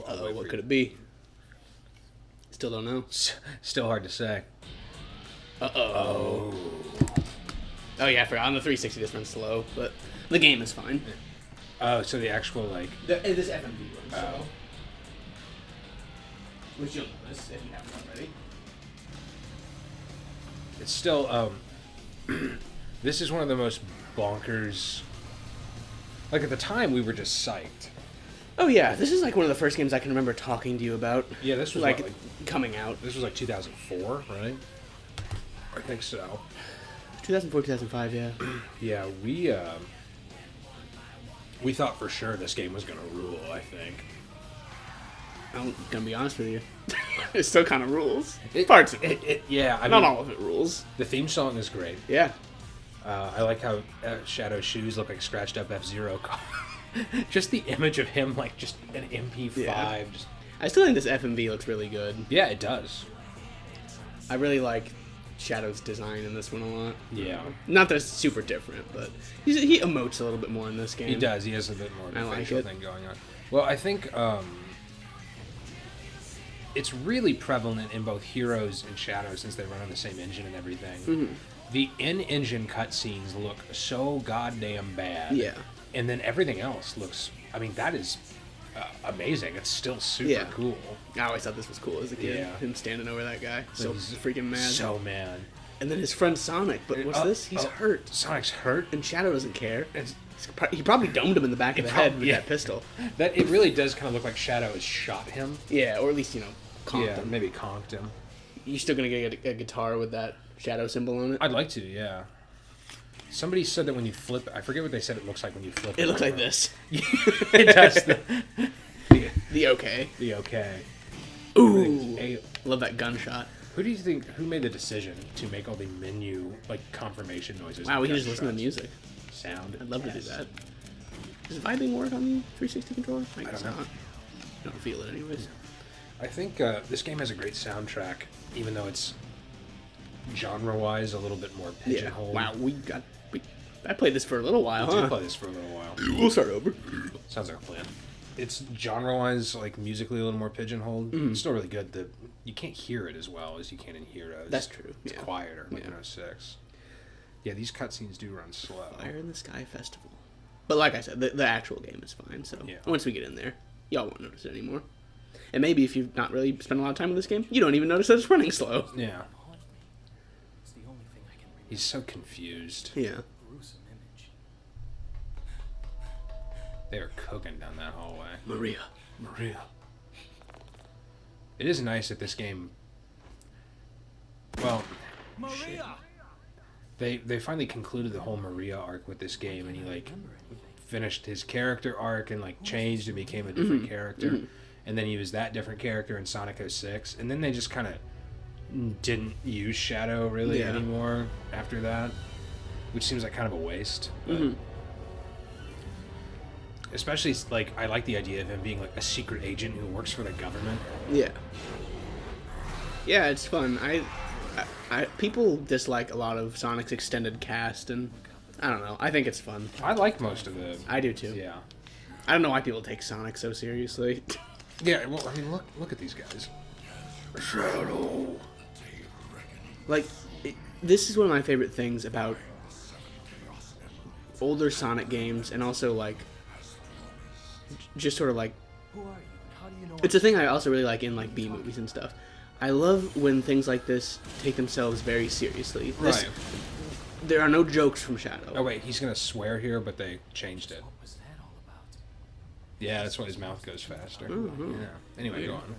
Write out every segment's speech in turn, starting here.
Oh, what could it be? Still don't know. Still hard to say. Oh yeah, I forgot. On the 360, this runs slow, but the game is fine. Oh, so the actual, like... This FMV runs slow. Which you'll notice if you haven't already. It's still, this is one of the most bonkers... Like, at the time, we were just psyched. Oh yeah, this is like one of the first games I can remember talking to you about. Yeah, this was like coming out. This was like 2004, right? I think so. 2004, 2005, yeah. Yeah, we thought for sure this game was gonna rule, I think. I'm gonna be honest with you. It still kind of rules. Parts of it. Yeah, I Not mean, all of it rules. The theme song is great. Yeah. I like how Shadow's shoes look like scratched up F-Zero. Just the image of him, like just an MP5. Yeah. Just... I still think this FMV looks really good. Yeah, it does. I really like Shadow's design in this one a lot. Yeah. Not that it's super different, but he emotes a little bit more in this game. He does. He has a bit more of a facial thing going on. Well, I think it's really prevalent in both Heroes and Shadow since they run on the same engine and everything. Mm-hmm. The in-engine cutscenes look so goddamn bad. Yeah. And then everything else looks... I mean, that is amazing. It's still super cool. I always thought this was cool as a kid. Yeah. Him standing over that guy. So freaking mad. So mad. And then his friend Sonic. But what's this? He's hurt. Sonic's hurt? And Shadow doesn't care. He probably domed him in the back of the head with that pistol. It really does kind of look like Shadow has shot him. Yeah, or at least, conked him. Maybe conked him. You still gonna get a guitar with that Shadow symbol on it? I'd like to, yeah. Somebody said that when you flip... I forget what they said it looks like when you flip it. It looks like this. It does. The OK. The OK. Ooh. Love that gunshot. Who do you think... Who made the decision to make all the menu, confirmation noises? Wow, we can just listen to the music. Sound. I'd love to do that. Does vibing work on the 360 controller? I guess don't know. not. I don't feel it anyways. I think this game has a great soundtrack, even though it's genre-wise a little bit more pigeonholed. Wow, I played this for a little while, I did play this for a little while. We'll start over. Sounds like a plan. It's genre-wise, musically a little more pigeonholed. Mm-hmm. It's still really good. You can't hear it as well as you can in Heroes. That's true. It's quieter, in 06. Yeah, these cutscenes do run slow. Fire in the Sky Festival. But like I said, the actual game is fine, so once we get in there, y'all won't notice it anymore. And maybe if you've not really spent a lot of time with this game, you don't even notice that it's running slow. Yeah. He's so confused. Yeah. They are cooking down that hallway. Maria. It is nice that this game... Well... Maria! They finally concluded the whole Maria arc with this game, and he, finished his character arc and, changed and became a different character. Mm-hmm. And then he was that different character in Sonic 06. And then they just kind of didn't use Shadow, really, anymore after that. Which seems like kind of a waste. But especially, I like the idea of him being, a secret agent who works for the government. Yeah. Yeah, it's fun. People dislike a lot of Sonic's extended cast, and I don't know. I think it's fun. I like most of the... I do, too. Yeah. I don't know why people take Sonic so seriously. Yeah, well, I mean, look at these guys. Shadow. This is one of my favorite things about older Sonic games, and also, just sort of, Who are you? How do you know? it's a thing I also really like in, B movies and stuff. I love when things like this take themselves very seriously. Right. There are no jokes from Shadow. Oh, wait, he's going to swear here, but they changed it. What was that all about? Yeah, that's why his mouth goes faster. Mm-hmm. Yeah. Anyway, go on.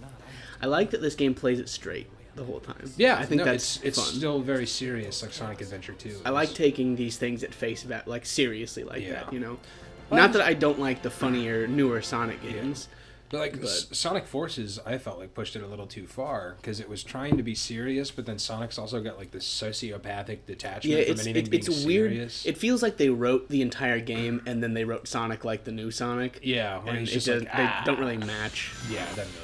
I like that this game plays it straight the whole time. Yeah, I think that's it's fun. still very serious, like Sonic Adventure 2. I like taking these things at face value, seriously that, Well, Not that I don't like the funnier, newer Sonic games. But Sonic Forces, I felt pushed it a little too far because it was trying to be serious, but then Sonic's also got this sociopathic detachment from anything being it's weird. serious. It feels like they wrote the entire game and then they wrote Sonic like the new Sonic. Yeah, where and he's just they don't really match. Yeah, it doesn't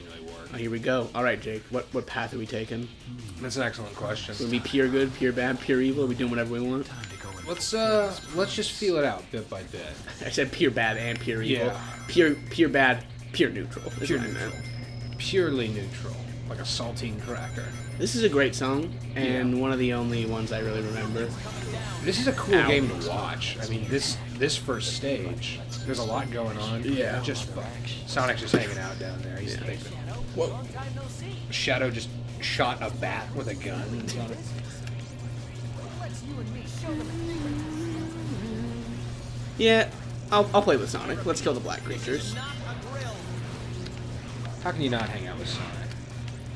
really work. Oh, here we go. All right, Jake. What path are we taking? That's an excellent question. Will we be pure good, pure bad, pure evil? Are we doing whatever we want? Let's just feel it out bit by bit. I said pure bad and pure evil. Yeah. Pure bad Pure neutral. Is Pure what I neutral. meant. Purely neutral, like a saltine cracker. This is a great song, and Yeah. one of the only ones I really remember. This is a cool Ow. game to watch. I mean, this first stage, there's a lot going on. Yeah. Just fun. Sonic's just hanging out down there. He's thinking, whoa. Shadow just shot a bat with a gun. Yeah, I'll play with Sonic. Let's kill the black creatures. How can you not hang out with Sonic?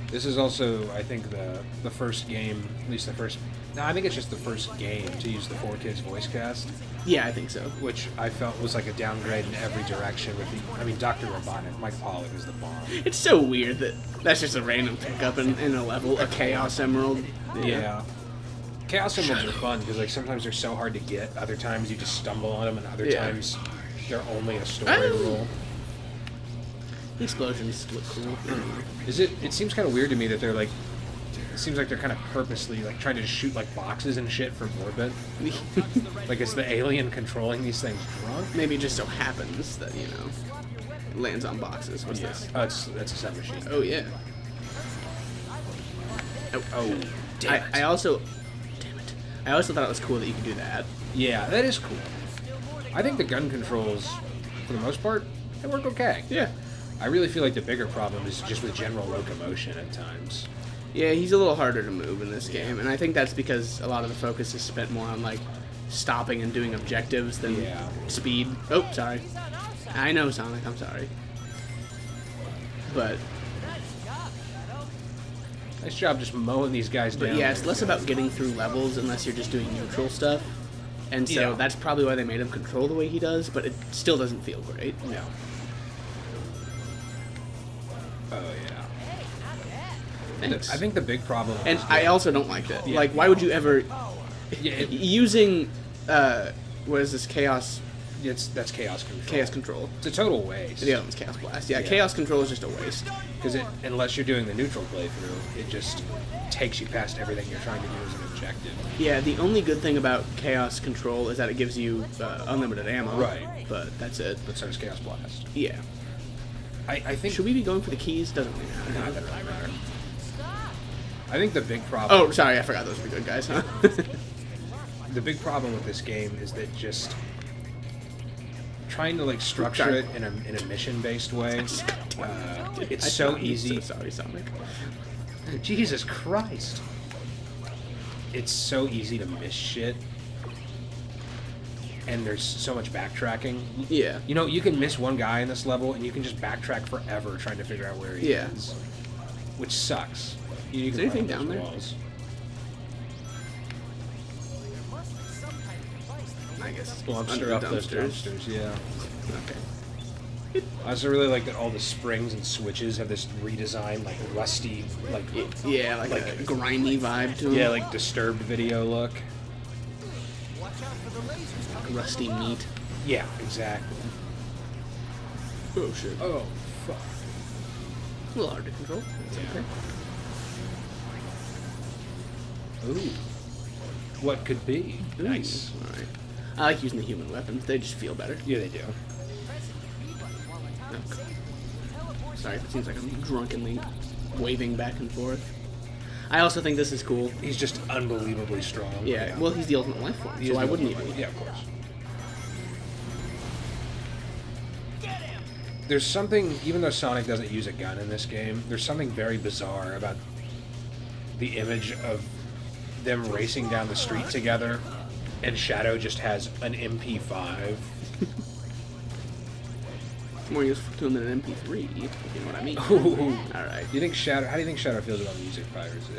This is also, I think, the first game, at least the first... No, I think it's just the first game to use the 4Kids voice cast, Yeah, I think so. which I felt was like a downgrade in every direction. With the, I mean, Dr. Robotnik, Mike Pollock is the bomb. It's so weird that that's just a random pickup in a level, a Chaos Emerald. Yeah. Chaos Emeralds are fun because like sometimes they're so hard to get. Other times you just stumble on them, and other Yeah. times they're only a story Oh. rule. The explosions look cool. I don't know. Is it? It seems kind of weird to me that they're like. It seems like they're kind of purposely like trying to shoot like boxes and shit from orbit. Like is the alien controlling these things drunk? Maybe it just so happens that, you know, it lands on boxes. What's this? Oh, that's a submachine. Oh, yeah. Oh, damn it. I also... Damn it. I also thought it was cool that you could do that. Yeah, that is cool. I think the gun controls, for the most part, they work okay. Yeah. I really feel like the bigger problem is just with general locomotion at times. Yeah, he's a little harder to move in this game, and I think that's because a lot of the focus is spent more on, like, stopping and doing objectives than Yeah. speed. Oh, sorry. I know, Sonic, I'm sorry. But Nice job just mowing these guys down. yeah, it's less about getting through levels unless you're just doing neutral stuff. And so Yeah. that's probably why they made him control the way he does, but it still doesn't feel great. No. Oh, yeah. Thanks. I think the big problem... And is I that- also don't like that. Yeah. Like, why would you ever... Yeah, using, what is this, Chaos that's Chaos Control. Chaos Control. It's a total waste. The other one's Chaos Blast. Yeah, Yeah. Chaos Control is just a waste. Because unless you're doing the neutral playthrough, it just takes you past everything you're trying to do as an objective. Yeah, the only good thing about Chaos Control is that it gives you unlimited ammo. Right. But that's it. But so does Chaos Blast. Yeah. I think... Should we be going for the keys? Doesn't really matter. Not that really matter. I think the big problem... Oh, sorry, I forgot those were good guys, huh? The big problem with this game is that just trying to like structure Sorry. it in a mission-based way. It's I so thought- easy. So sorry, Sonic. Jesus Christ! It's so easy to miss shit, and there's so much backtracking. Yeah. You know, you can miss one guy in this level, and you can just backtrack forever trying to figure out where he Yeah. is, which sucks. You Is can there anything run up down those there? walls. I guess it's Dumpster under up the those dumpsters. dumpsters, yeah. Okay. I also really like that all the springs and switches have this redesigned, like rusty, like Yeah, like a grimy vibe to them. yeah, like disturbed video look. rusty meat. Yeah, exactly. Oh shit. Oh fuck. A little hard to control. That's Yeah. okay. Ooh. What could be? Ooh, Nice. All right. I like using the human weapons. They just feel better. Yeah, they do. Oh, sorry, it seems like I'm drunkenly waving back and forth. I also think this is cool. He's just unbelievably strong. Yeah, well, he's the ultimate life form, He so is why the wouldn't he ultimate- be? Yeah, of course. There's something, even though Sonic doesn't use a gun in this game, there's something very bizarre about the image of them racing down the street together, and Shadow just has an MP5. It's more useful to him than an MP3, if you know what I mean. Ooh. All right. How do you think Shadow feels about music piracy?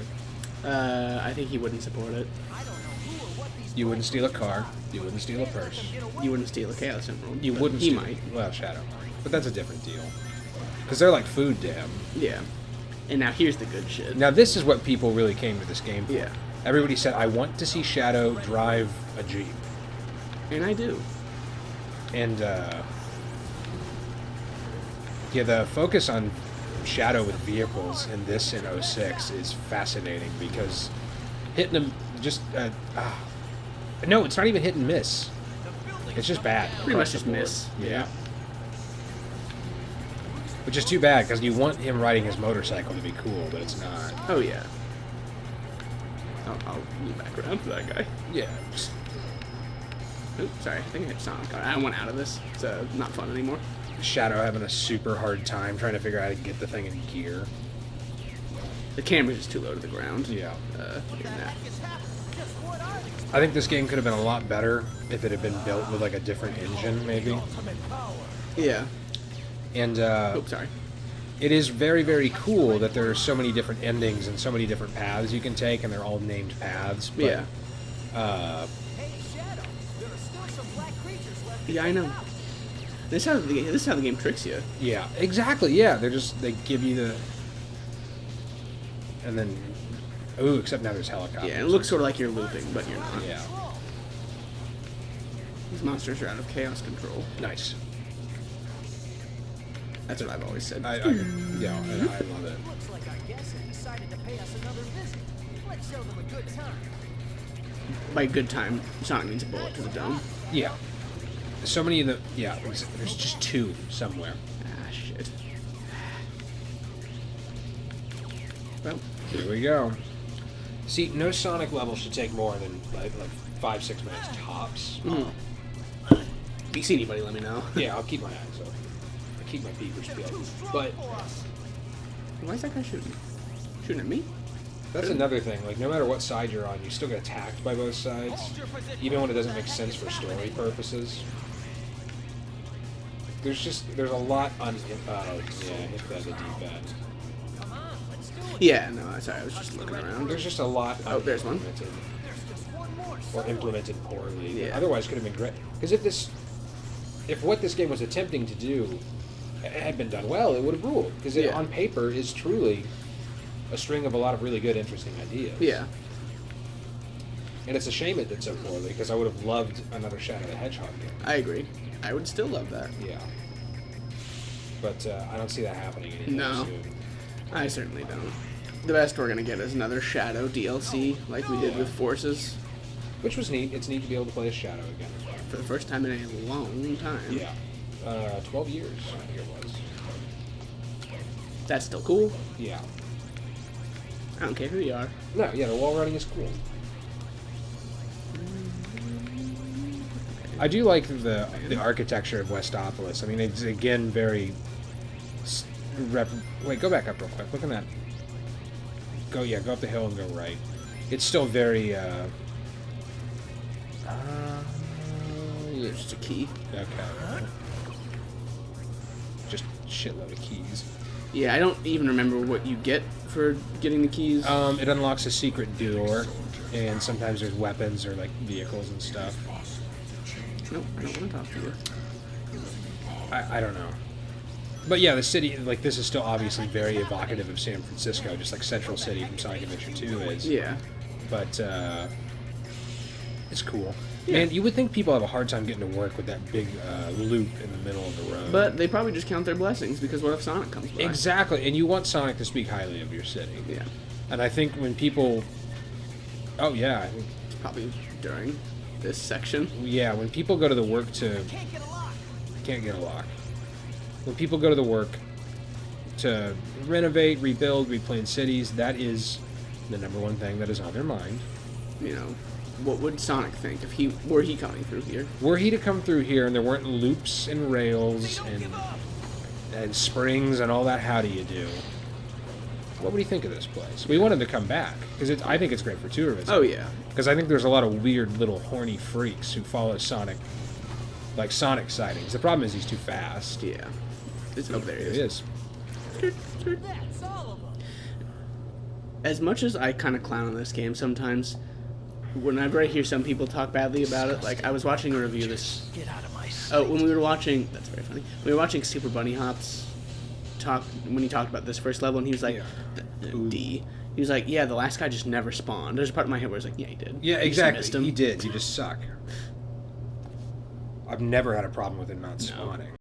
I think he wouldn't support it. You wouldn't steal a car. You wouldn't steal a purse. You wouldn't steal a Chaos Emerald. You but wouldn't He steal... might. Well, Shadow. But that's a different deal. Because they're like food to him. Yeah. And now here's the good shit. Now, this is what people really came to this game for. Yeah. Everybody said, I want to see Shadow drive a Jeep. And I do. And, yeah, the focus on Shadow with vehicles in this in 06 is fascinating because hitting them just... no, it's not even hit and miss. It's just bad. Pretty across much just the board. miss. Yeah. Which is too bad, because you want him riding his motorcycle to be cool, but it's not. Oh, yeah. I'll move back around for that guy. Yeah. Oops, sorry. I think I hit Sonic. I went out of this. It's not fun anymore. Shadow having a super hard time trying to figure out how to get the thing in gear. The camera's just too low to the ground. Yeah. That. I think this game could have been a lot better if it had been built with like a different engine, maybe. Yeah. And Oops, sorry. it is very, very cool that there are so many different endings and so many different paths you can take, and they're all named paths. But, Yeah. Hey, Shadow, there are still some black creatures left. Yeah, I know. This is how the game tricks you. Yeah, exactly. Yeah, they give you the, and then, ooh, except now there's helicopters. Yeah, it looks sort of like you're looping, but you're not. Yeah, These monsters are out of chaos control. nice. That's what I've always said. I love it. Looks like our guests have decided to pay us another visit. Let's show them a good time. By good time, Sonic means a bullet to the dome. Yeah, so many of the there's just two somewhere. Ah, shit. Well, Here we go. See, no Sonic level should take more than like 5-6 minutes tops. if you see anybody, let me know. Yeah, I'll keep my eyes open. I keep my peepers peeled. But Why is that guy shooting? Shooting at me? that's another thing. Like, no matter what side you're on, you still get attacked by both sides, even when it doesn't make sense for story purposes. There's a lot on. Hit that the D-pad. Come on, let's do it. Yeah, no, sorry, I was just looking around. There's just a lot. Oh, there's one. unimplemented, There's just one more. or implemented poorly. Yeah. Otherwise, could have been great. Because if what this game was attempting to do had been done well, it would have ruled. Because it, Yeah. on paper, is truly a string of a lot of really good, interesting ideas. Yeah. And it's a shame it did so poorly, because I would have loved another Shadow the Hedgehog game. I agree. I would still love that. Yeah. But I don't see that happening anytime No. soon. I certainly don't. The best we're gonna get is another Shadow DLC, like we did with Forces, Which was neat. It's neat to be able to play as Shadow again. for the first time in a long time. Yeah. 12 years, I think it was. That's still cool. Yeah. I don't care who you are. No, yeah, the wall running is cool. I do like the architecture of Westopolis. I mean, it's again very. Wait, go back up real quick. Look at that. Go up the hill and go right. It's still very. Yeah, just a key. Okay. Just shitload of keys. Yeah, I don't even remember what you get for getting the keys. It unlocks a secret door, and sometimes there's weapons or like vehicles and stuff. Nope, I don't want to talk to you. I don't know. But yeah, the city, like, this is still obviously very evocative of San Francisco, just like Central City from Sonic Adventure 2 is. Yeah. But, it's cool. Yeah. Man, you would think people have a hard time getting to work with that big loop in the middle of the road. But they probably just count their blessings, because what if Sonic comes by? Exactly, and you want Sonic to speak highly of your city. Yeah. And I think when people... Oh, yeah, I think... It's probably during this section. Yeah, when people go to the work to... Can't get a lock. Can't get a lock. When people go to the work to renovate, rebuild, replan cities, that is the number one thing that is on their mind. You know, what would Sonic think if were he coming through here? Were he to come through here and there weren't loops and rails and springs and all that, how do you do? What would he think of this place? We want him to come back because I think it's great for tourism. Oh yeah. Because I think there's a lot of weird little horny freaks who follow Sonic, like Sonic sightings. The problem is he's too fast. Yeah. Oh, there he There is. he is. That's all of them. As much as I kind of clown on this game sometimes, whenever I hear some people talk badly about it, like I was watching a review of this. Get out of my sight. Oh, when we were watching, that's very funny. We were watching Super Bunny Hop's talk when he talked about this first level, and he was like, D. He was like, yeah, the last guy just never spawned. There's a part of my head where I was like, yeah, he did. Yeah, You just exactly. missed him. He did. You just suck. I've never had a problem with him not No. spawning.